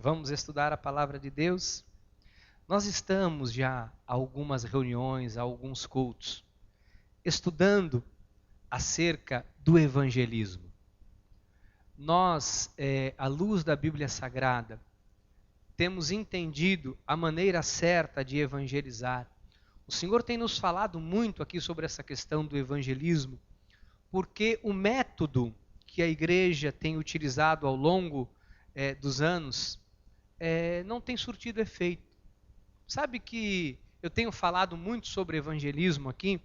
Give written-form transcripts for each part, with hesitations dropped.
Vamos estudar a palavra de Deus? Nós estamos já há algumas reuniões, há alguns cultos, estudando acerca do evangelismo. Nós, à luz da Bíblia Sagrada, temos entendido a maneira certa de evangelizar. O Senhor tem nos falado muito aqui sobre essa questão do evangelismo, porque o método que a igreja tem utilizado ao longo dos anos não tem surtido efeito. Sabe que eu tenho falado muito sobre evangelismo aqui,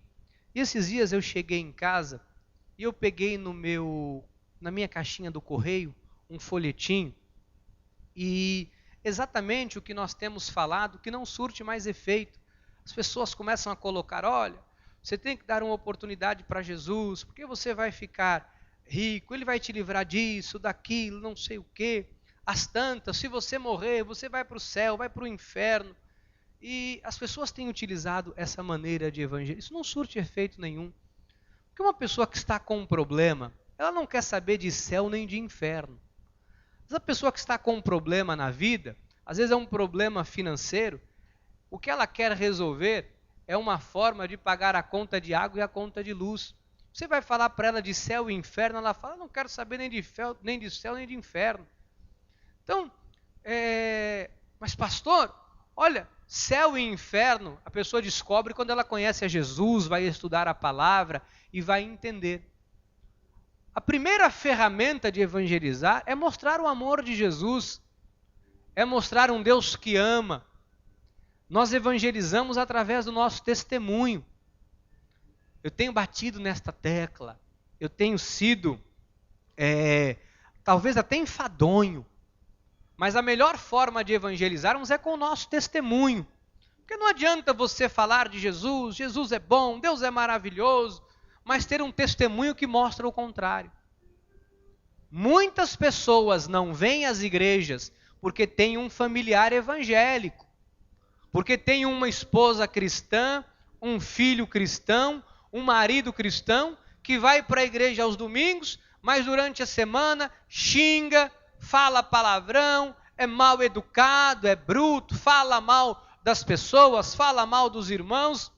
e esses dias eu cheguei em casa e eu peguei na minha caixinha do correio um folhetim, e exatamente o que nós temos falado, que não surte mais efeito. As pessoas começam a colocar, olha, você tem que dar uma oportunidade para Jesus, porque você vai ficar rico, Ele vai te livrar disso, daquilo, não sei o quê. As tantas, se você morrer, você vai para o céu, vai para o inferno. E as pessoas têm utilizado essa maneira de evangelizar. Isso não surte efeito nenhum. Porque uma pessoa que está com um problema, ela não quer saber de céu nem de inferno. Mas a pessoa que está com um problema na vida, às vezes é um problema financeiro, o que ela quer resolver é uma forma de pagar a conta de água e a conta de luz. Você vai falar para ela de céu e inferno, ela fala, não quero saber nem de céu, nem de inferno. Então, mas pastor, olha, céu e inferno, a pessoa descobre quando ela conhece a Jesus, vai estudar a palavra e vai entender. A primeira ferramenta de evangelizar é mostrar o amor de Jesus, é mostrar um Deus que ama. Nós evangelizamos através do nosso testemunho. Eu tenho batido nesta tecla, eu tenho sido, talvez até enfadonho, mas a melhor forma de evangelizarmos é com o nosso testemunho. Porque não adianta você falar de Jesus, Jesus é bom, Deus é maravilhoso, mas ter um testemunho que mostra o contrário. Muitas pessoas não vêm às igrejas porque têm um familiar evangélico, porque tem uma esposa cristã, um filho cristão, um marido cristão, que vai para a igreja aos domingos, mas durante a semana xinga, fala palavrão, é mal educado, é bruto, fala mal das pessoas, fala mal dos irmãos.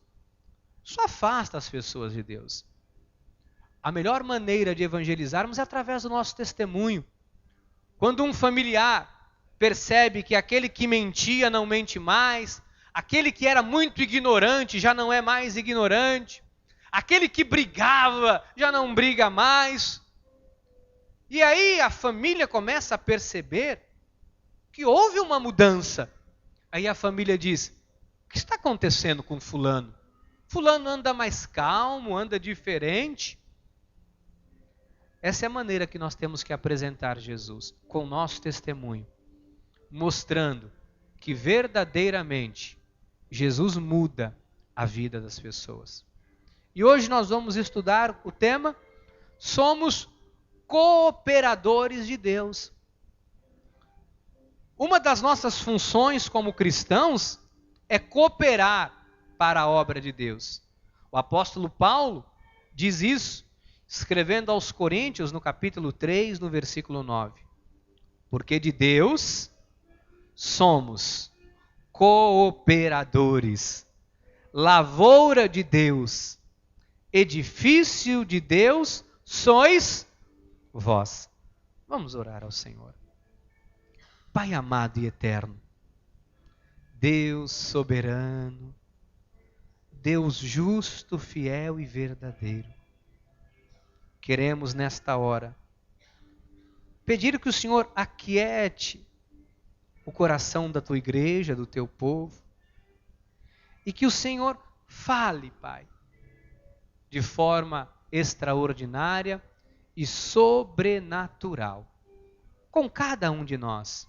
Isso afasta as pessoas de Deus. A melhor maneira de evangelizarmos é através do nosso testemunho. Quando um familiar percebe que aquele que mentia não mente mais, aquele que era muito ignorante já não é mais ignorante, aquele que brigava já não briga mais. E aí a família começa a perceber que houve uma mudança. Aí a família diz, o que está acontecendo com fulano? Fulano anda mais calmo, anda diferente. Essa é a maneira que nós temos que apresentar Jesus, com o nosso testemunho, mostrando que verdadeiramente Jesus muda a vida das pessoas. E hoje nós vamos estudar o tema, somos cooperadores de Deus. Uma das nossas funções como cristãos é cooperar para a obra de Deus. O apóstolo Paulo diz isso, escrevendo aos Coríntios, no capítulo 3, no versículo 9. Porque de Deus somos cooperadores, lavoura de Deus, edifício de Deus sois vós. Vamos orar ao Senhor. Pai amado e eterno, Deus soberano, Deus justo, fiel e verdadeiro, queremos nesta hora pedir que o Senhor aquiete o coração da tua igreja, do teu povo, e que o Senhor fale, Pai, de forma extraordinária e sobrenatural com cada um de nós.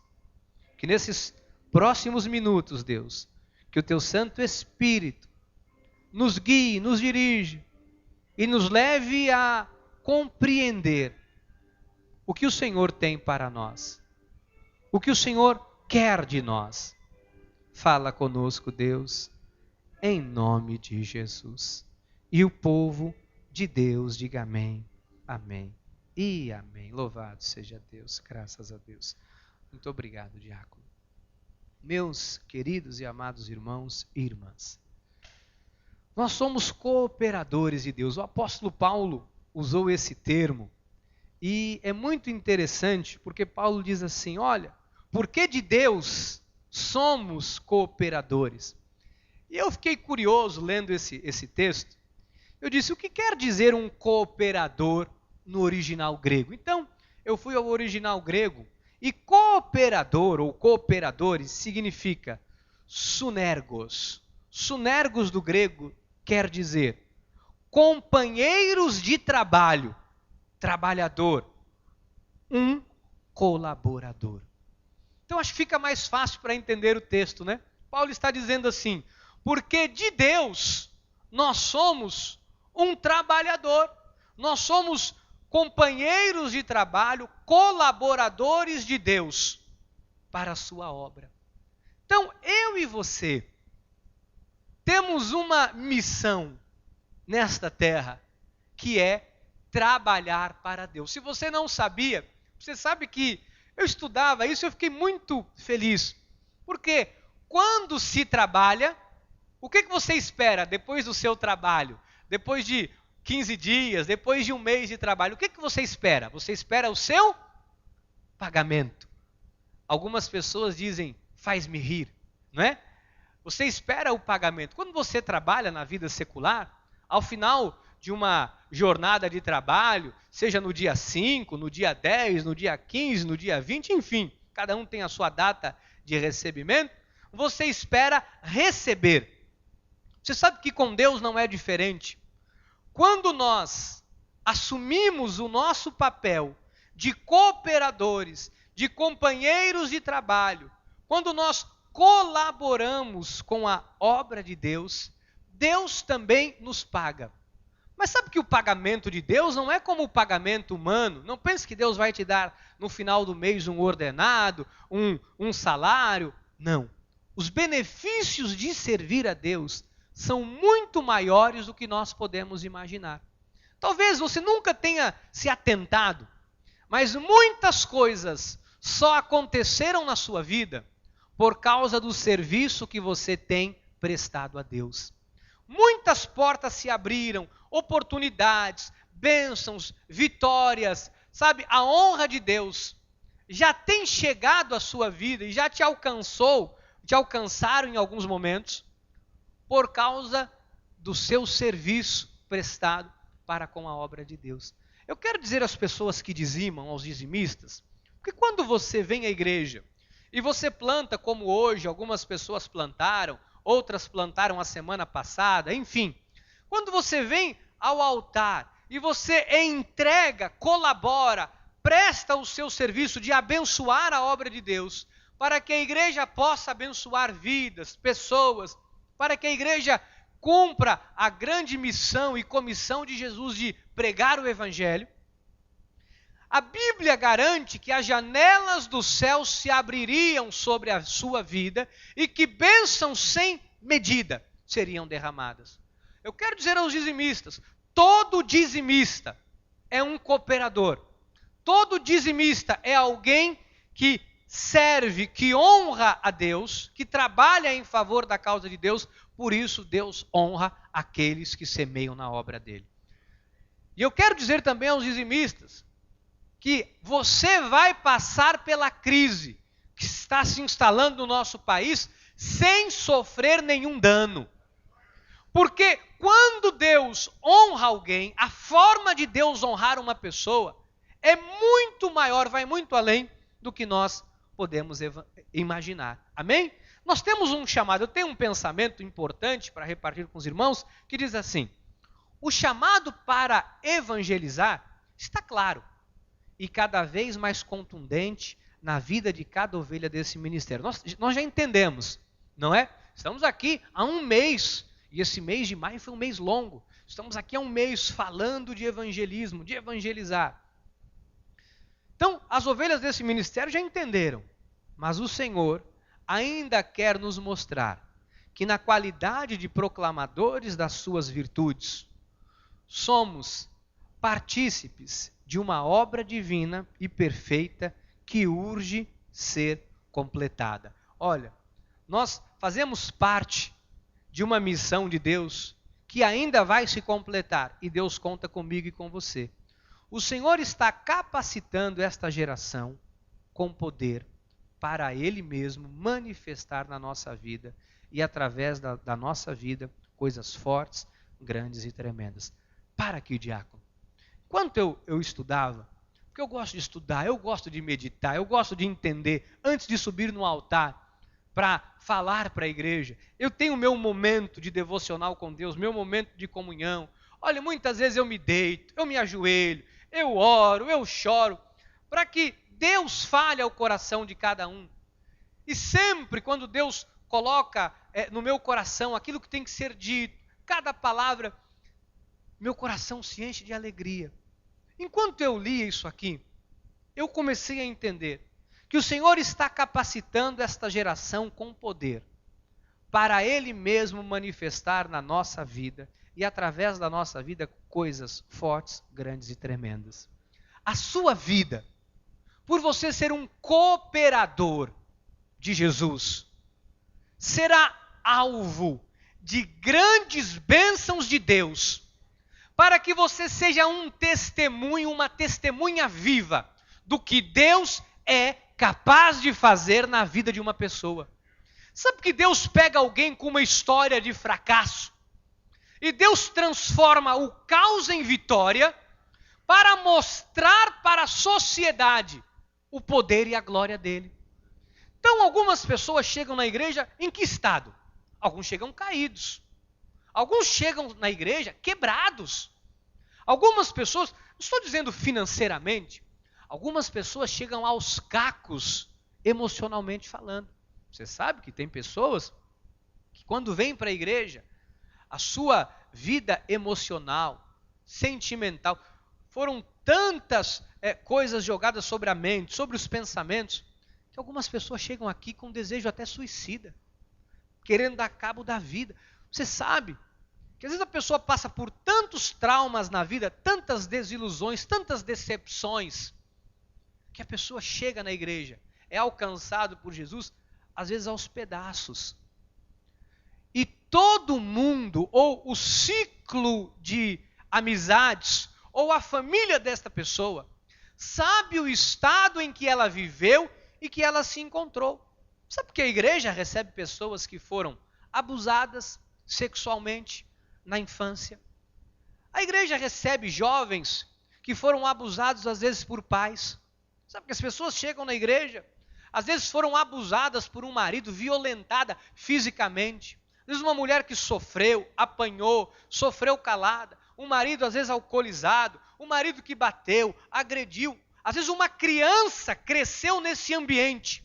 Que nesses próximos minutos, Deus, que o teu Santo Espírito nos guie, nos dirige e nos leve a compreender o que o Senhor tem para nós, o que o Senhor quer de nós. Fala conosco, Deus, em nome de Jesus. E o povo de Deus diga amém, amém e amém. Louvado seja Deus, graças a Deus. Muito obrigado, diácono. Meus queridos e amados irmãos e irmãs, nós somos cooperadores de Deus. O apóstolo Paulo usou esse termo e é muito interessante porque Paulo diz assim, olha, porque de Deus somos cooperadores. E eu fiquei curioso lendo esse texto. Eu disse, o que quer dizer um cooperador no original grego? Então, eu fui ao original grego e cooperador ou cooperadores significa sunergos. Sunergos do grego quer dizer companheiros de trabalho, trabalhador, um colaborador. Então acho que fica mais fácil para entender o texto, né? Paulo está dizendo assim, porque de Deus nós somos um trabalhador, nós somos companheiros de trabalho, colaboradores de Deus para a sua obra. Então, eu e você temos uma missão nesta terra, que é trabalhar para Deus. Se você não sabia, você sabe que eu estudava isso e eu fiquei muito feliz. Porque quando se trabalha, o que você espera depois do seu trabalho? Depois de 15 dias, depois de um mês de trabalho, o que você espera? Você espera o seu pagamento. Algumas pessoas dizem, faz-me rir, não é? Você espera o pagamento. Quando você trabalha na vida secular, ao final de uma jornada de trabalho, seja no dia 5, no dia 10, no dia 15, no dia 20, enfim, cada um tem a sua data de recebimento, você espera receber. Você sabe que com Deus não é diferente. Quando nós assumimos o nosso papel de cooperadores, de companheiros de trabalho, quando nós colaboramos com a obra de Deus, Deus também nos paga. Mas sabe que o pagamento de Deus não é como o pagamento humano. Não pense que Deus vai te dar no final do mês um ordenado, um salário. Não. Os benefícios de servir a Deus são muito maiores do que nós podemos imaginar. Talvez você nunca tenha se atentado, mas muitas coisas só aconteceram na sua vida por causa do serviço que você tem prestado a Deus. Muitas portas se abriram, oportunidades, bênçãos, vitórias, sabe? A honra de Deus já tem chegado à sua vida e já te alcançaram em alguns momentos, por causa do seu serviço prestado para com a obra de Deus. Eu quero dizer às pessoas que dizimam, aos dizimistas, que quando você vem à igreja e você planta como hoje, algumas pessoas plantaram, outras plantaram a semana passada, enfim. Quando você vem ao altar e você entrega, colabora, presta o seu serviço de abençoar a obra de Deus, para que a igreja possa abençoar vidas, pessoas, para que a igreja cumpra a grande missão e comissão de Jesus de pregar o Evangelho, a Bíblia garante que as janelas do céu se abririam sobre a sua vida e que bênçãos sem medida seriam derramadas. Eu quero dizer aos dizimistas, todo dizimista é um cooperador. Todo dizimista é alguém que serve, que honra a Deus, que trabalha em favor da causa de Deus, por isso Deus honra aqueles que semeiam na obra dele. E eu quero dizer também aos dizimistas, que você vai passar pela crise que está se instalando no nosso país sem sofrer nenhum dano. Porque quando Deus honra alguém, a forma de Deus honrar uma pessoa é muito maior, vai muito além do que nós podemos imaginar. Amém? Nós temos um chamado, eu tenho um pensamento importante para repartir com os irmãos, que diz assim, o chamado para evangelizar está claro e cada vez mais contundente na vida de cada ovelha desse ministério. Nós já entendemos, não é? Estamos aqui há um mês, e esse mês de maio foi um mês longo. Estamos aqui há um mês falando de evangelismo, de evangelizar. Então, as ovelhas desse ministério já entenderam, mas o Senhor ainda quer nos mostrar que na qualidade de proclamadores das suas virtudes, somos partícipes de uma obra divina e perfeita que urge ser completada. Olha, nós fazemos parte de uma missão de Deus que ainda vai se completar, e Deus conta comigo e com você. O Senhor está capacitando esta geração com poder para Ele mesmo manifestar na nossa vida e através da nossa vida coisas fortes, grandes e tremendas. Para aqui, diácono. Enquanto eu estudava, porque eu gosto de estudar, eu gosto de meditar, eu gosto de entender antes de subir no altar para falar para a igreja. Eu tenho meu momento de devocional com Deus, meu momento de comunhão. Olha, muitas vezes eu me deito, eu me ajoelho, eu oro, eu choro, para que Deus fale ao coração de cada um. E sempre quando Deus coloca no meu coração aquilo que tem que ser dito, cada palavra, meu coração se enche de alegria. Enquanto eu lia isso aqui, eu comecei a entender que o Senhor está capacitando esta geração com poder para Ele mesmo manifestar na nossa vida e através da nossa vida coisas fortes, grandes e tremendas. A sua vida, por você ser um cooperador de Jesus, será alvo de grandes bênçãos de Deus, para que você seja um testemunho, uma testemunha viva do que Deus é capaz de fazer na vida de uma pessoa. Sabe que Deus pega alguém com uma história de fracasso e Deus transforma o caos em vitória para mostrar para a sociedade o poder e a glória dele. Então algumas pessoas chegam na igreja em que estado? Alguns chegam caídos. Alguns chegam na igreja quebrados. Algumas pessoas, não estou dizendo financeiramente, algumas pessoas chegam aos cacos emocionalmente falando. Você sabe que tem pessoas que quando vêm para a igreja, a sua vida emocional, sentimental, foram tantas coisas jogadas sobre a mente, sobre os pensamentos, que algumas pessoas chegam aqui com desejo até suicida, querendo dar cabo da vida. Você sabe que às vezes a pessoa passa por tantos traumas na vida, tantas desilusões, tantas decepções, que a pessoa chega na igreja, é alcançado por Jesus, às vezes aos pedaços. E todo mundo, ou o ciclo de amizades, ou a família desta pessoa, sabe o estado em que ela viveu e que ela se encontrou. Sabe que a igreja recebe pessoas que foram abusadas sexualmente na infância. A igreja recebe jovens que foram abusados às vezes por pais. Sabe que as pessoas chegam na igreja, às vezes foram abusadas por um marido, violentada fisicamente. Às vezes uma mulher que sofreu, apanhou, sofreu calada. Um marido às vezes alcoolizado, um marido que bateu, agrediu. Às vezes uma criança cresceu nesse ambiente.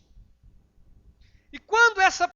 E quando essa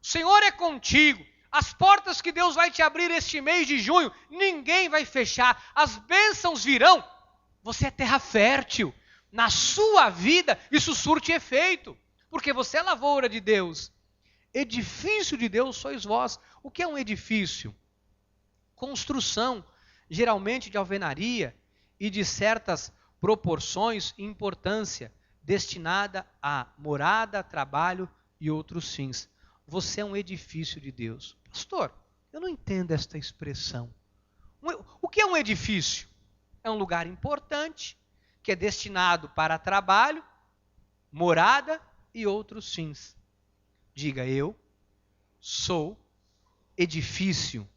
Senhor é contigo. As portas que Deus vai te abrir este mês de junho, ninguém vai fechar. As bênçãos virão. Você é terra fértil. Na sua vida, isso surte efeito. Porque você é lavoura de Deus. Edifício de Deus sois vós. O que é um edifício? Construção, geralmente de alvenaria e de certas proporções e importância, destinada a morada, trabalho e outros fins. Você é um edifício de Deus. Pastor, eu não entendo esta expressão. O que é um edifício? É um lugar importante, que é destinado para trabalho, morada e outros fins. Diga, eu sou edifício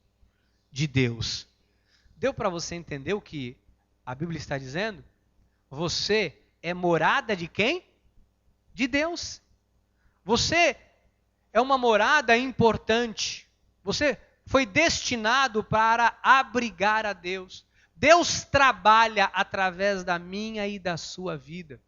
de Deus. Deu para você entender o que a Bíblia está dizendo? Você é morada de quem? De Deus. Você é uma morada importante. Você foi destinado para abrigar a Deus. Deus trabalha através da minha e da sua vida.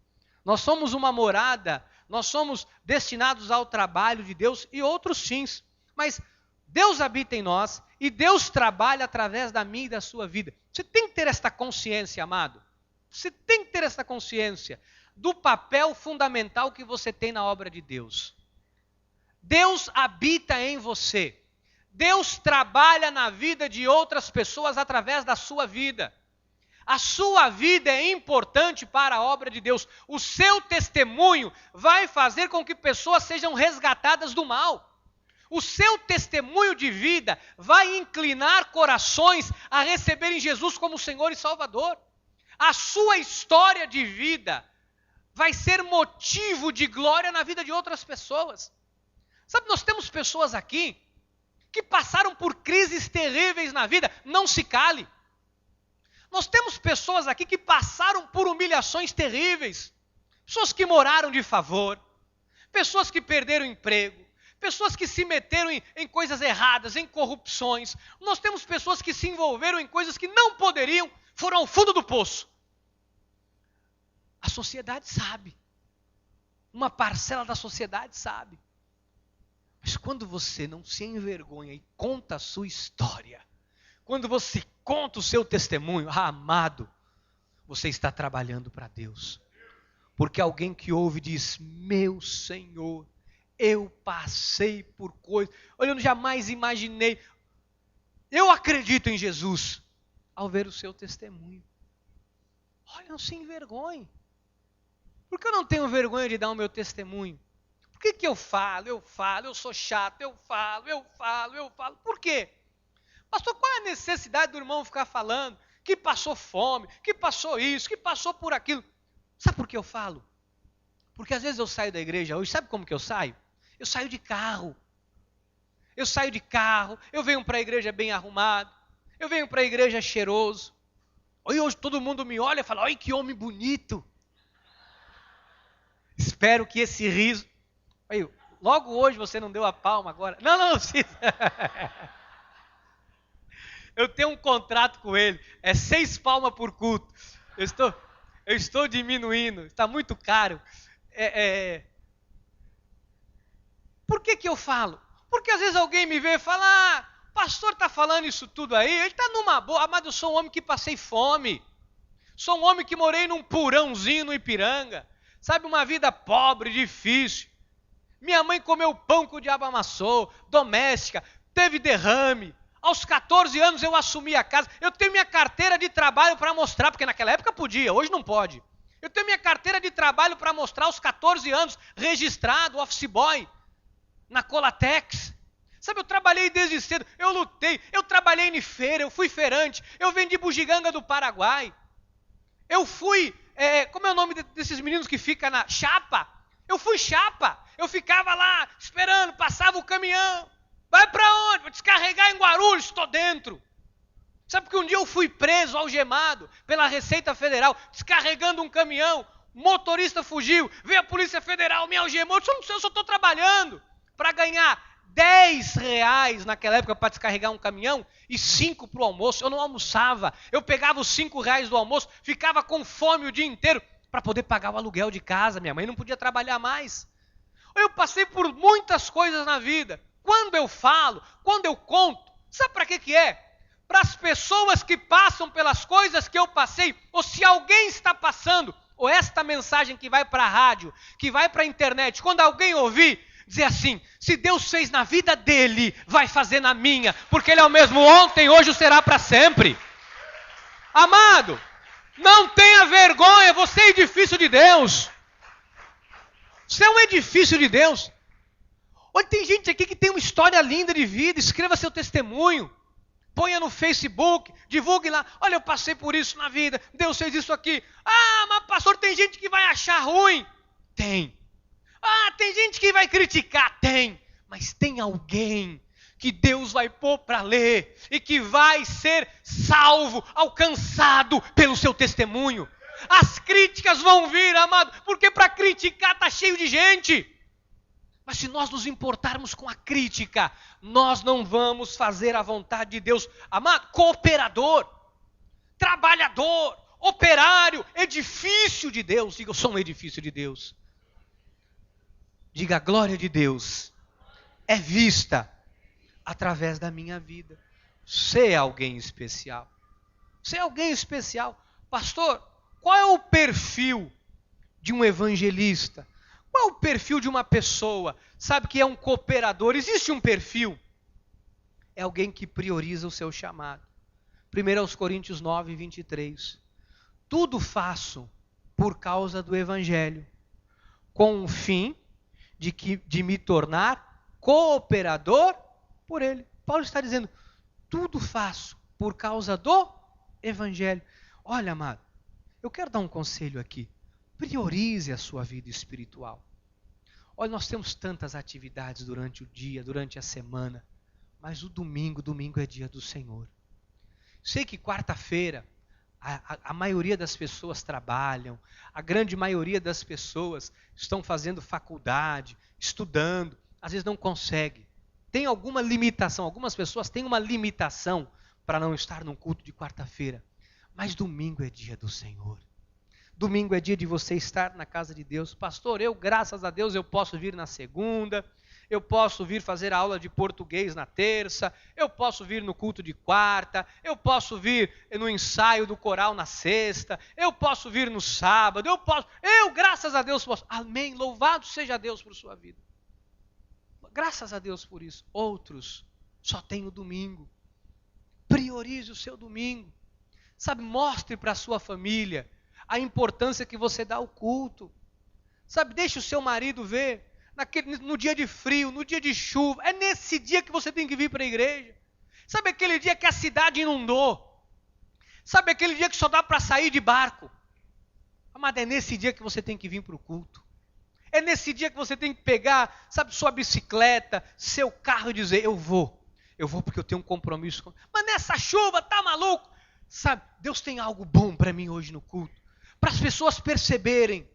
Nós somos uma morada, nós somos destinados ao trabalho de Deus e outros fins. Mas Deus habita em nós e Deus trabalha através da minha e da sua vida. Você tem que ter esta consciência, amado. Você tem que ter esta consciência do papel fundamental que você tem na obra de Deus. Deus habita em você. Deus trabalha na vida de outras pessoas através da sua vida. A sua vida é importante para a obra de Deus. O seu testemunho vai fazer com que pessoas sejam resgatadas do mal. O seu testemunho de vida vai inclinar corações a receberem Jesus como Senhor e Salvador. A sua história de vida vai ser motivo de glória na vida de outras pessoas. Sabe, nós temos pessoas aqui que passaram por crises terríveis na vida. Não se cale. Nós temos pessoas aqui que passaram por humilhações terríveis. Pessoas que moraram de favor. Pessoas que perderam emprego. Pessoas que se meteram em coisas erradas, em corrupções. Nós temos pessoas que se envolveram em coisas que não poderiam, foram ao fundo do poço. A sociedade sabe. Uma parcela da sociedade sabe. Mas quando você não se envergonha e conta a sua história, quando você conta o seu testemunho, amado, você está trabalhando para Deus. Porque alguém que ouve diz, meu Senhor, eu passei por coisas, olha, eu jamais imaginei, eu acredito em Jesus, ao ver o seu testemunho. Olha, não se envergonhe. Por que eu não tenho vergonha de dar o meu testemunho? Por que eu falo, eu sou chato, eu falo. Por quê? Pastor, qual é a necessidade do irmão ficar falando que passou fome, que passou isso, que passou por aquilo? Sabe por que eu falo? Porque às vezes eu saio da igreja hoje, sabe como que eu saio? Eu saio de carro. Eu venho para a igreja bem arrumado, eu venho para a igreja cheiroso. Hoje todo mundo me olha e fala, olha que homem bonito. Espero que esse riso... Aí, logo hoje você não deu a palma agora. Não precisa. Eu tenho um contrato com ele. É 6 palmas por culto. Eu estou diminuindo. Está muito caro. Por que eu falo? Porque às vezes alguém me vê e fala, o pastor está falando isso tudo aí. Ele está numa boa. Mas eu sou um homem que passei fome. Sou um homem que morei num porãozinho no Ipiranga. Sabe, uma vida pobre, difícil. Minha mãe comeu pão que o diabo amassou, doméstica, teve derrame. Aos 14 anos eu assumi a casa. Eu tenho minha carteira de trabalho para mostrar, porque naquela época podia, hoje não pode. Eu tenho minha carteira de trabalho para mostrar aos 14 anos, registrado, office boy, na Colatex. Sabe, eu trabalhei desde cedo, eu lutei, eu trabalhei em feira, eu fui feirante, eu vendi bugiganga do Paraguai. Eu fui, como é o nome desses meninos que ficam na chapa? Eu fui chapa, eu ficava lá esperando, passava o caminhão. Vai para onde? Vou descarregar em Guarulhos, estou dentro. Sabe que um dia eu fui preso, algemado, pela Receita Federal, descarregando um caminhão, o motorista fugiu, veio a Polícia Federal, me algemou, eu disse, eu só estou trabalhando para ganhar R$10 naquela época para descarregar um caminhão e 5 para o almoço. Eu não almoçava, eu pegava os R$5 do almoço, ficava com fome o dia inteiro para poder pagar o aluguel de casa. Minha mãe não podia trabalhar mais. Eu passei por muitas coisas na vida. Quando eu falo, quando eu conto, sabe para que é? Para as pessoas que passam pelas coisas que eu passei, ou se alguém está passando, ou esta mensagem que vai para a rádio, que vai para a internet, quando alguém ouvir, dizer assim, se Deus fez na vida dele, vai fazer na minha, porque ele é o mesmo ontem, hoje o será para sempre. Amado, não tenha vergonha, você é edifício de Deus. Você é um edifício de Deus. Olha, tem gente aqui que tem uma história linda de vida, escreva seu testemunho. Ponha no Facebook, divulgue lá. Olha, eu passei por isso na vida, Deus fez isso aqui. Ah, mas pastor, tem gente que vai achar ruim. Tem. Ah, tem gente que vai criticar. Tem. Mas tem alguém que Deus vai pôr para ler e que vai ser salvo, alcançado pelo seu testemunho. As críticas vão vir, amado, porque para criticar está cheio de gente. Mas se nós nos importarmos com a crítica, nós não vamos fazer a vontade de Deus. Amado, cooperador, trabalhador, operário, edifício de Deus. Diga, eu sou um edifício de Deus. Diga, a glória de Deus é vista através da minha vida. Você é alguém especial. Você é alguém especial. Pastor, qual é o perfil de um evangelista? Qual é o perfil de uma pessoa? Sabe que é um cooperador? Existe um perfil? É alguém que prioriza o seu chamado. 1 Coríntios 9, 23. Tudo faço por causa do evangelho, com o fim de me tornar cooperador por ele. Paulo está dizendo, tudo faço por causa do evangelho. Olha, amado, eu quero dar um conselho aqui. Priorize a sua vida espiritual. Olha, nós temos tantas atividades durante o dia, durante a semana, mas o domingo é dia do Senhor. Sei que quarta-feira a maioria das pessoas trabalham, a grande maioria das pessoas estão fazendo faculdade, estudando, às vezes não consegue. Tem alguma limitação, algumas pessoas têm uma limitação para não estar num culto de quarta-feira, mas domingo é dia do Senhor. Domingo é dia de você estar na casa de Deus. Pastor, graças a Deus, eu posso vir na segunda, eu posso vir fazer a aula de português na terça, eu posso vir no culto de quarta, eu posso vir no ensaio do coral na sexta, eu posso vir no sábado, graças a Deus, posso. Amém, louvado seja Deus por sua vida. Graças a Deus por isso. Outros só têm o domingo. Priorize o seu domingo. Sabe, mostre para a sua família a importância que você dá ao culto. Sabe, deixe o seu marido ver, no dia de frio, no dia de chuva, é nesse dia que você tem que vir para a igreja. Sabe aquele dia que a cidade inundou? Sabe aquele dia que só dá para sair de barco? Amado, é nesse dia que você tem que vir para o culto. É nesse dia que você tem que pegar, sabe, sua bicicleta, seu carro e dizer, eu vou porque eu tenho um compromisso. Mas nessa chuva, tá maluco? Sabe, Deus tem algo bom para mim hoje no culto. Para as pessoas perceberem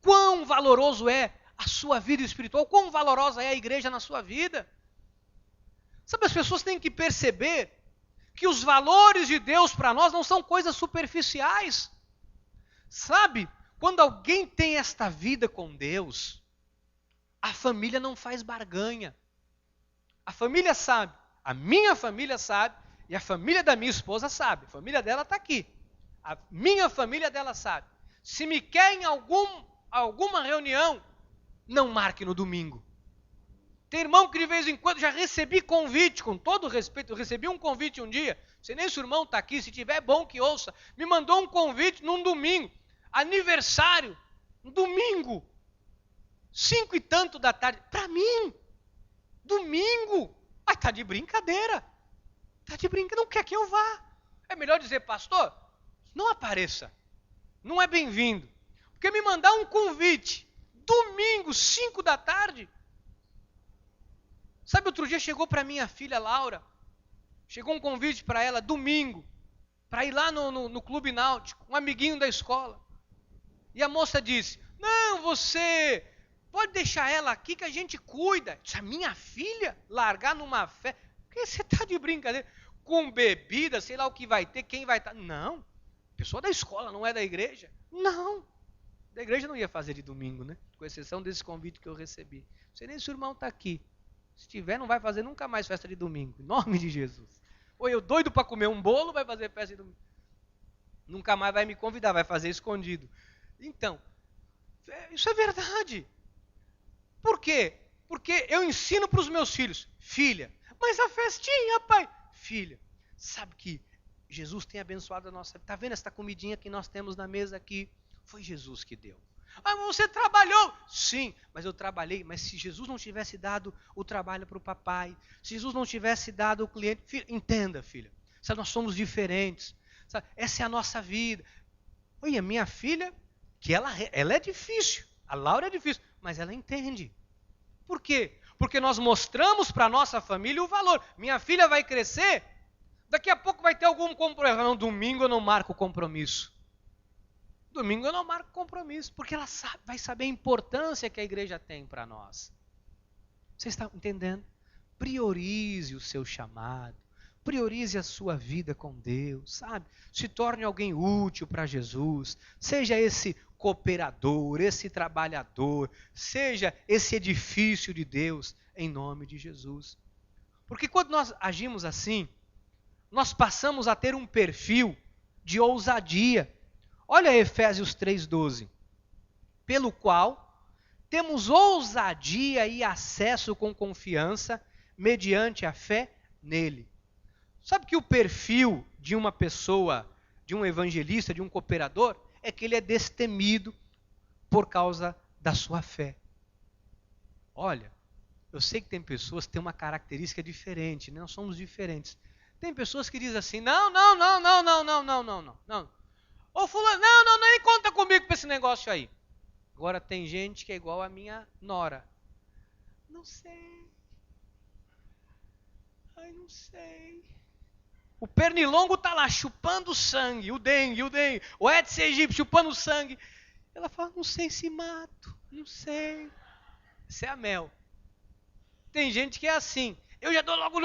quão valoroso é a sua vida espiritual, quão valorosa é a igreja na sua vida. Sabe, as pessoas têm que perceber que os valores de Deus para nós não são coisas superficiais. Sabe, quando alguém tem esta vida com Deus, a família não faz barganha. A família sabe, a minha família sabe, e a família da minha esposa sabe. A família dela está aqui. A minha família dela sabe. Se me quer em alguma reunião, não marque no domingo. Tem irmão que de vez em quando já recebi convite, com todo respeito, eu recebi um convite um dia, não sei nem se o irmão está aqui, se tiver é bom que ouça, me mandou um convite num domingo, aniversário, um domingo, 5 e tanto da tarde, para mim, domingo, está de brincadeira, não quer que eu vá. É melhor dizer, pastor, não apareça, não é bem-vindo, porque me mandar um convite, domingo, 5 da tarde, sabe, outro dia chegou para minha filha Laura, chegou um convite para ela, domingo, para ir lá no Clube Náutico, um amiguinho da escola, e a moça disse, não, você pode deixar ela aqui que a gente cuida. Disse, a minha filha largar numa festa, porque você está de brincadeira, com bebida, sei lá o que vai ter, quem vai estar, não, pessoa da escola, não é da igreja, não, da igreja não ia fazer de domingo, né? Com exceção desse convite que eu recebi, não sei nem se o irmão está aqui, Se tiver, não vai fazer nunca mais festa de domingo. Em nome de Jesus. Ou eu doido para comer um bolo, vai fazer festa de domingo. Nunca mais vai me convidar, vai fazer escondido. Então, isso é verdade. Por quê? Porque eu ensino para os meus filhos. Filha, mas a festinha, pai. Filha, sabe que Jesus tem abençoado a nossa vida. Está vendo essa comidinha que nós temos na mesa aqui? Foi Jesus que deu. Ah, mas você trabalhou? Sim, mas eu trabalhei. Mas se Jesus não tivesse dado o trabalho para o papai, se Jesus não tivesse dado o cliente... Filha, entenda, filha. Nós somos diferentes. Essa é a nossa vida. Olha, minha filha, que ela é difícil. A Laura é difícil, mas ela entende. Por quê? Porque nós mostramos para a nossa família o valor. Minha filha vai crescer, daqui a pouco vai ter algum compromisso. Não, domingo eu não marco compromisso. Domingo eu não marco compromisso, porque ela vai saber a importância que a igreja tem para nós. Você está entendendo? Priorize o seu chamado. Priorize a sua vida com Deus, sabe? Se torne alguém útil para Jesus. Seja esse cooperador, esse trabalhador. Seja esse edifício de Deus, em nome de Jesus. Porque quando nós agimos assim, nós passamos a ter um perfil de ousadia. Olha Efésios 3,12. Pelo qual temos ousadia e acesso com confiança, mediante a fé nele. Sabe que o perfil de uma pessoa, de um evangelista, de um cooperador, é que ele é destemido por causa da sua fé. Olha, eu sei que tem pessoas que têm uma característica diferente, né? Nós somos diferentes. Tem pessoas que dizem assim, não. Ô fulano, não, nem conta comigo para esse negócio aí. Agora tem gente que é igual a minha nora. Não sei. Ai, não sei. O pernilongo está lá chupando sangue, o dengue, o Aedes aegypti chupando sangue. Ela fala, não sei se mato, não sei. Isso é a Mel. Tem gente que é assim. Eu já dou logo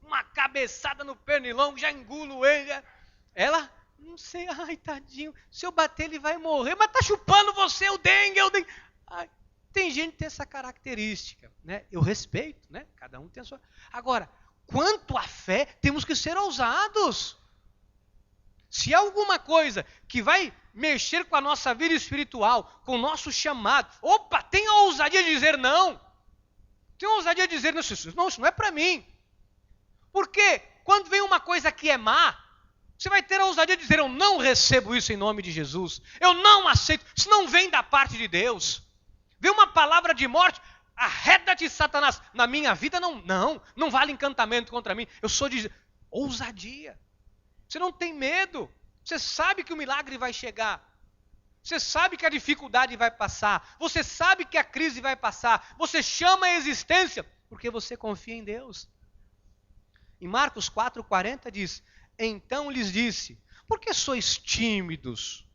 uma cabeçada no pernilongo, já engulo ele. Ela, não sei, ai tadinho, se eu bater ele vai morrer, mas está chupando você, o dengue. Ai, tem gente que tem essa característica, né? Eu respeito, né? Cada um tem a sua. Agora, quanto à fé, temos que ser ousados. Se há alguma coisa que vai mexer com a nossa vida espiritual, com o nosso chamado, opa, tenha a ousadia de dizer não. Tenha a ousadia de dizer, não, isso não é para mim. Porque quando vem uma coisa que é má, você vai ter a ousadia de dizer, eu não recebo isso em nome de Jesus. Eu não aceito, isso não vem da parte de Deus. Vem uma palavra de morte, arreda-te, Satanás. Na minha vida não vale encantamento contra mim. Eu sou de ousadia. Você não tem medo. Você sabe que o milagre vai chegar. Você sabe que a dificuldade vai passar. Você sabe que a crise vai passar. Você chama a existência porque você confia em Deus. Em Marcos 4,40 diz, então lhes disse, por que sois tímidos?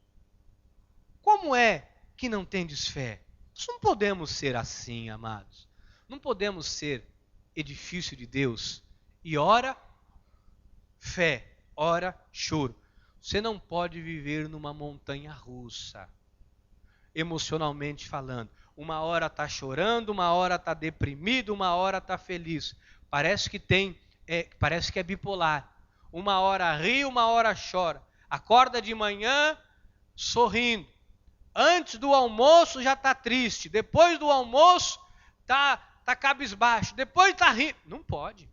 Como é que não tendes fé? Nós não podemos ser assim, amados. Não podemos ser edifício de Deus e ora fé, ora choro. Você não pode viver numa montanha russa, emocionalmente falando. Uma hora está chorando, uma hora está deprimido, uma hora está feliz. Parece que é bipolar. Uma hora ri, uma hora chora. Acorda de manhã sorrindo. Antes do almoço já está triste. Depois do almoço está cabisbaixo. Depois está rindo. Não pode.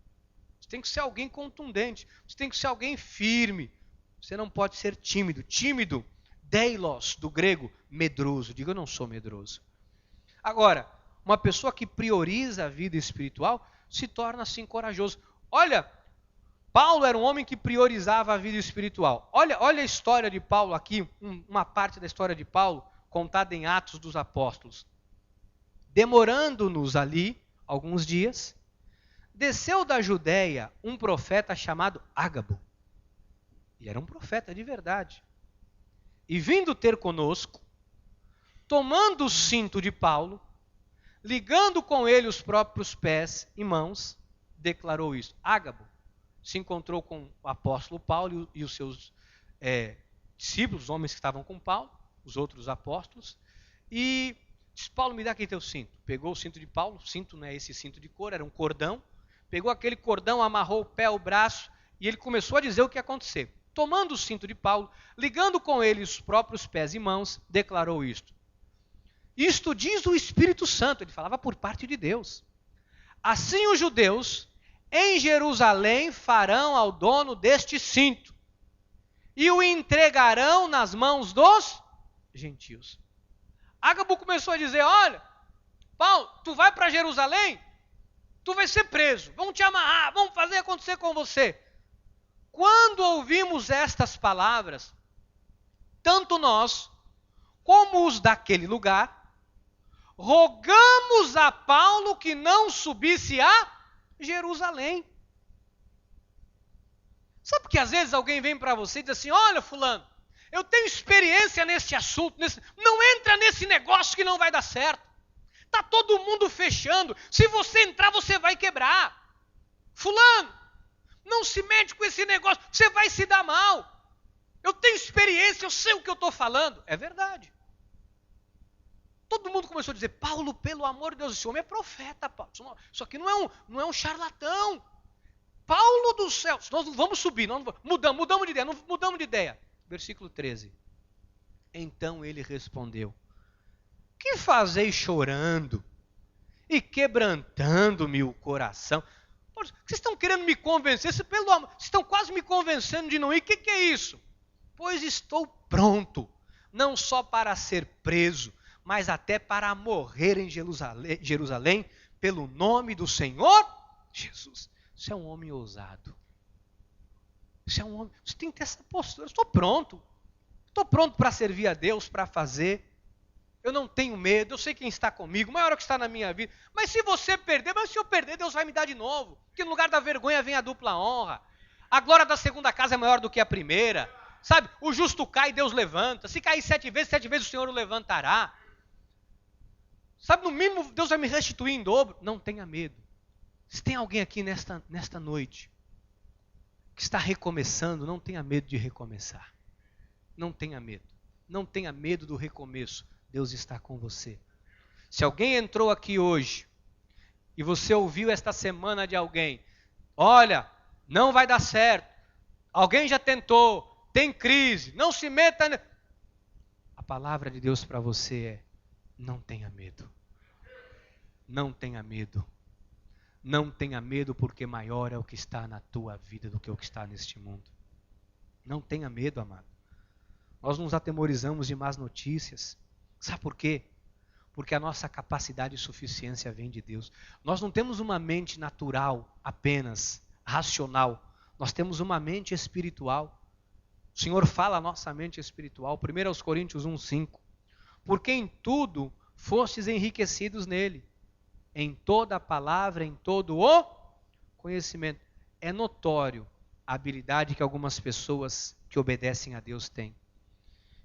Você tem que ser alguém contundente. Você tem que ser alguém firme. Você não pode ser tímido. Tímido, deilos, do grego, medroso. Diga, eu não sou medroso. Agora, uma pessoa que prioriza a vida espiritual se torna assim corajoso. Olha, Paulo era um homem que priorizava a vida espiritual. Olha a história de Paulo aqui, uma parte da história de Paulo, contada em Atos dos Apóstolos. Demorando-nos ali alguns dias, desceu da Judéia um profeta chamado Ágabo. E era um profeta de verdade. E vindo ter conosco, tomando o cinto de Paulo, ligando com ele os próprios pés e mãos, declarou isso. Ágabo se encontrou com o apóstolo Paulo e os seus discípulos, os homens que estavam com Paulo, os outros apóstolos, e Diz: Paulo, me dá aqui teu cinto. Pegou o cinto de Paulo, cinto não é esse cinto de couro, era um cordão. Pegou aquele cordão, amarrou o pé, o braço, e ele começou a dizer o que ia acontecer. Tomando o cinto de Paulo, ligando com ele os próprios pés e mãos, declarou isto. Isto diz o Espírito Santo, ele falava por parte de Deus. Assim os judeus em Jerusalém farão ao dono deste cinto e o entregarão nas mãos dos gentios. Ágabo começou a dizer: olha, Paulo, tu vai para Jerusalém, tu vai ser preso, vão te amarrar, vão fazer acontecer com você. Quando ouvimos estas palavras, tanto nós como os daquele lugar, rogamos a Paulo que não subisse a Jerusalém. Sabe que às vezes alguém vem para você e diz assim: olha, fulano, eu tenho experiência nesse assunto, não entra nesse negócio que não vai dar certo. Está todo mundo fechando, se você entrar você vai quebrar. Fulano, não se mete com esse negócio, você vai se dar mal. Eu tenho experiência, eu sei o que eu estou falando. É verdade. Todo mundo começou a dizer: Paulo, pelo amor de Deus, esse homem é profeta, Paulo. Isso aqui não é um charlatão. Paulo do céu, nós não vamos subir, mudamos de ideia, não mudamos de ideia. Versículo 13. Então ele respondeu: que fazeis chorando e quebrantando-me o coração? Vocês estão querendo me convencer, vocês estão quase me convencendo de não ir. O que é isso? Pois estou pronto, não só para ser preso, mas até para morrer em Jerusalém pelo nome do Senhor Jesus. Você é um homem ousado. Você é um homem, você tem que ter essa postura. Eu estou pronto para servir a Deus, para fazer. Eu não tenho medo, eu sei quem está comigo, o maior que está na minha vida. Mas se você perder, se eu perder, Deus vai me dar de novo. Porque no lugar da vergonha vem a dupla honra. A glória da segunda casa é maior do que a primeira. Sabe, o justo cai e Deus levanta. Se cair 7 vezes o Senhor o levantará. Sabe, no mínimo Deus vai me restituir em dobro. Não tenha medo. Se tem alguém aqui nesta noite que está recomeçando, não tenha medo de recomeçar. Não tenha medo. Não tenha medo do recomeço. Deus está com você. Se alguém entrou aqui hoje e você ouviu esta semana de alguém: olha, não vai dar certo, alguém já tentou, tem crise, não se meta. A palavra de Deus para você é: não tenha medo. Não tenha medo. Não tenha medo, porque maior é o que está na tua vida do que o que está neste mundo. Não tenha medo, amado. Nós nos atemorizamos de más notícias. Sabe por quê? Porque a nossa capacidade e suficiência vem de Deus. Nós não temos uma mente natural apenas, racional. Nós temos uma mente espiritual. O Senhor fala a nossa mente espiritual. 1 Coríntios 1:5. Porque em tudo fostes enriquecidos nele, em toda a palavra, em todo o conhecimento. É notório a habilidade que algumas pessoas que obedecem a Deus têm.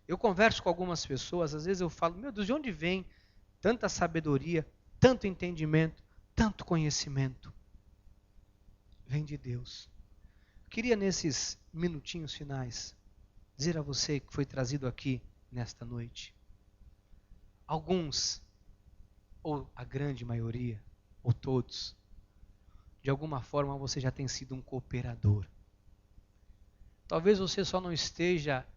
Eu converso com algumas pessoas, às vezes eu falo: meu Deus, de onde vem tanta sabedoria, tanto entendimento, tanto conhecimento? Vem de Deus. Eu queria, nesses minutinhos finais, dizer a você que foi trazido aqui nesta noite: alguns, ou a grande maioria, ou todos, de alguma forma você já tem sido um cooperador. Talvez você só não esteja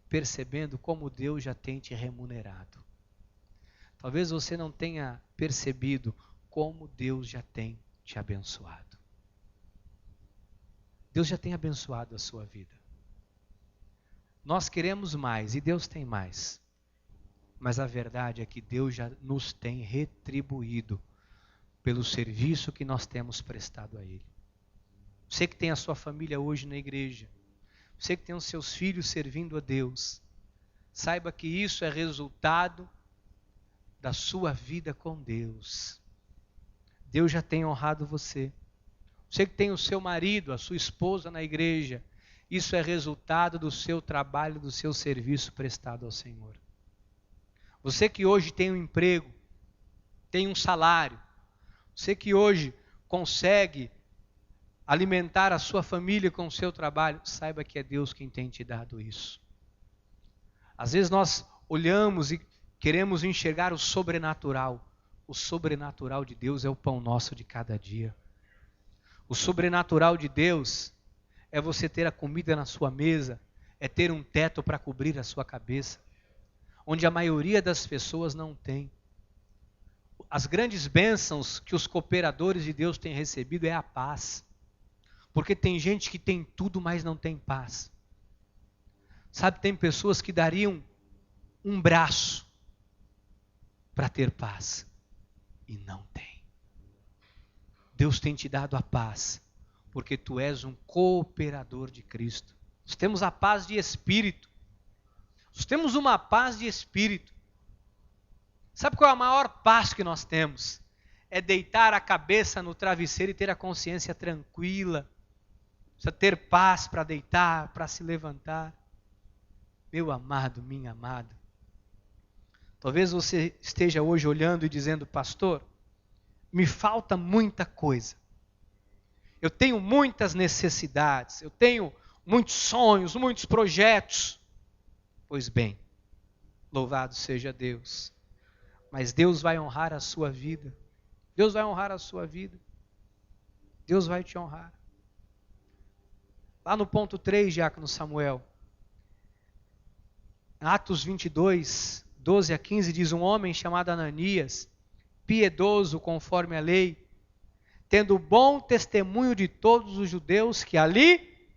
percebendo como Deus já tem te remunerado. Talvez você não tenha percebido como Deus já tem te abençoado. Deus já tem abençoado a sua vida. Nós queremos mais e Deus tem mais. Mas a verdade é que Deus já nos tem retribuído pelo serviço que nós temos prestado a Ele. Você que tem a sua família hoje na igreja, você que tem os seus filhos servindo a Deus, saiba que isso é resultado da sua vida com Deus. Deus já tem honrado você. Você que tem o seu marido, a sua esposa na igreja, isso é resultado do seu trabalho, do seu serviço prestado ao Senhor. Você que hoje tem um emprego, tem um salário, você que hoje consegue alimentar a sua família com o seu trabalho, saiba que é Deus quem tem te dado isso. Às vezes nós olhamos e queremos enxergar o sobrenatural. O sobrenatural de Deus é o pão nosso de cada dia. O sobrenatural de Deus é você ter a comida na sua mesa, é ter um teto para cobrir a sua cabeça, onde a maioria das pessoas não tem. As grandes bênçãos que os cooperadores de Deus têm recebido é a paz. Porque tem gente que tem tudo, mas não tem paz. Sabe, tem pessoas que dariam um braço para ter paz. E não tem. Deus tem te dado a paz, porque tu és um cooperador de Cristo. Nós temos a paz de espírito. Nós temos uma paz de espírito. Sabe qual é a maior paz que nós temos? É deitar a cabeça no travesseiro e ter a consciência tranquila. Precisa ter paz para deitar, para se levantar. Meu amado, minha amada. Talvez você esteja hoje olhando e dizendo, pastor, me falta muita coisa. Eu tenho muitas necessidades, eu tenho muitos sonhos, muitos projetos. Pois bem, louvado seja Deus. Mas Deus vai honrar a sua vida. Deus vai honrar a sua vida. Deus vai te honrar. Lá no ponto 3, diácono Samuel, Atos 22, 12 a 15, diz: um homem chamado Ananias, piedoso conforme a lei, tendo bom testemunho de todos os judeus que ali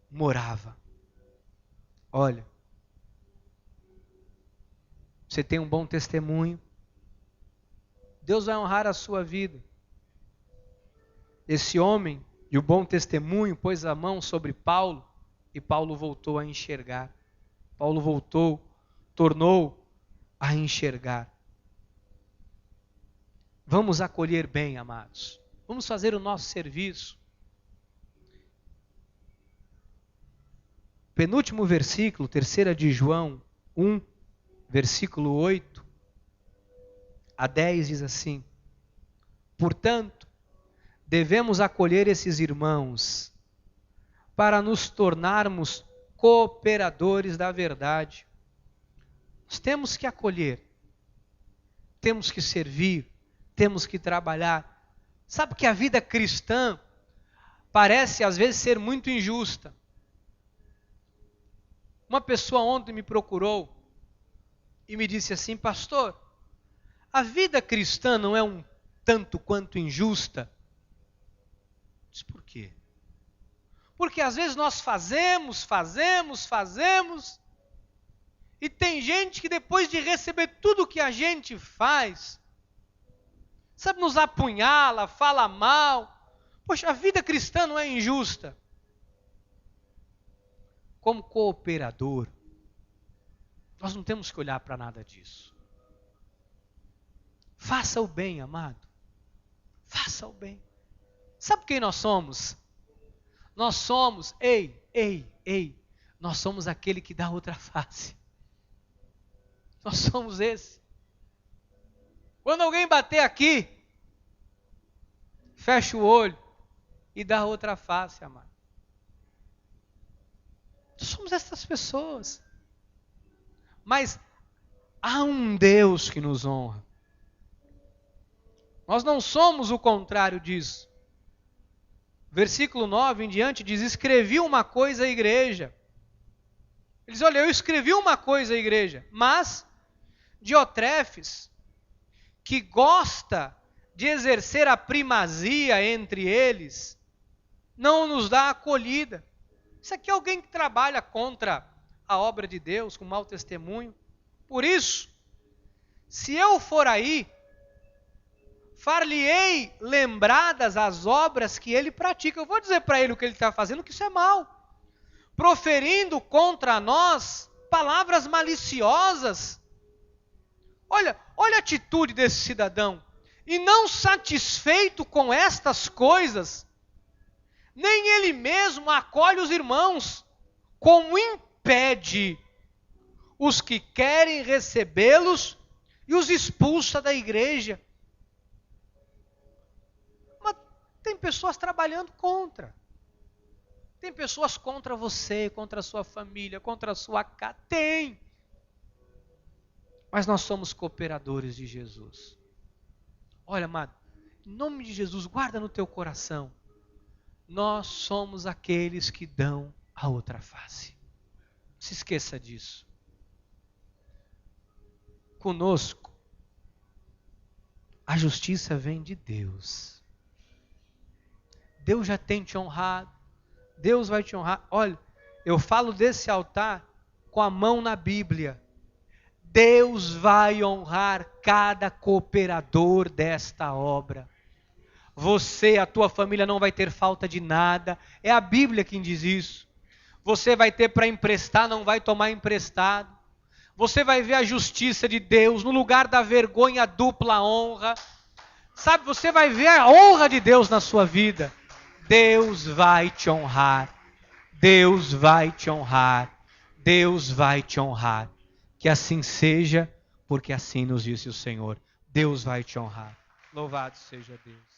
morava. Olha, você tem um bom testemunho, Deus vai honrar a sua vida. Esse homem de um bom testemunho pôs a mão sobre Paulo e Paulo voltou a enxergar. Paulo tornou a enxergar. Vamos acolher bem, amados. Vamos fazer o nosso serviço. Penúltimo versículo, 3 de João 1, versículo 8 a 10 diz assim: portanto, devemos acolher esses irmãos para nos tornarmos cooperadores da verdade. Nós temos que acolher, temos que servir, temos que trabalhar. Sabe que a vida cristã parece às vezes ser muito injusta. Uma pessoa ontem me procurou e me disse assim: pastor, a vida cristã não é um tanto quanto injusta? Eu disse, por quê? Porque às vezes nós fazemos, e tem gente que depois de receber tudo que a gente faz, sabe, nos apunhala, fala mal. Poxa, a vida cristã não é injusta? Como cooperador, nós não temos que olhar para nada disso. Faça o bem, amado. Faça o bem. Sabe quem nós somos? Nós somos, nós somos aquele que dá outra face. Nós somos esse. Quando alguém bater aqui, fecha o olho e dá outra face, amado. Nós somos essas pessoas. Mas há um Deus que nos honra. Nós não somos o contrário disso. Versículo 9 em diante diz: escrevi uma coisa à igreja. Ele diz, olha, eu escrevi uma coisa à igreja, mas Diotrefes, que gosta de exercer a primazia entre eles, não nos dá acolhida. Isso aqui é alguém que trabalha contra a obra de Deus, com mau testemunho. Por isso, se eu for aí, far-lhe-ei lembradas as obras que ele pratica. Eu vou dizer para ele o que ele está fazendo, que isso é mal. Proferindo contra nós palavras maliciosas. Olha a atitude desse cidadão. E não satisfeito com estas coisas, nem ele mesmo acolhe os irmãos, como impede os que querem recebê-los e os expulsa da igreja. Mas tem pessoas trabalhando contra. Tem pessoas contra você, contra a sua família, contra a sua casa. Tem. Mas nós somos cooperadores de Jesus. Olha, amado, em nome de Jesus, guarda no teu coração. Nós somos aqueles que dão a outra face. Não se esqueça disso. Conosco, a justiça vem de Deus. Deus já tem te honrado. Deus vai te honrar. Olha, eu falo desse altar com a mão na Bíblia. Deus vai honrar cada cooperador desta obra. Você, a tua família não vai ter falta de nada. É a Bíblia quem diz isso. Você vai ter para emprestar, não vai tomar emprestado. Você vai ver a justiça de Deus no lugar da vergonha, a dupla honra. Sabe, você vai ver a honra de Deus na sua vida. Deus vai te honrar. Deus vai te honrar. Deus vai te honrar. Que assim seja, porque assim nos disse o Senhor. Deus vai te honrar. Louvado seja Deus.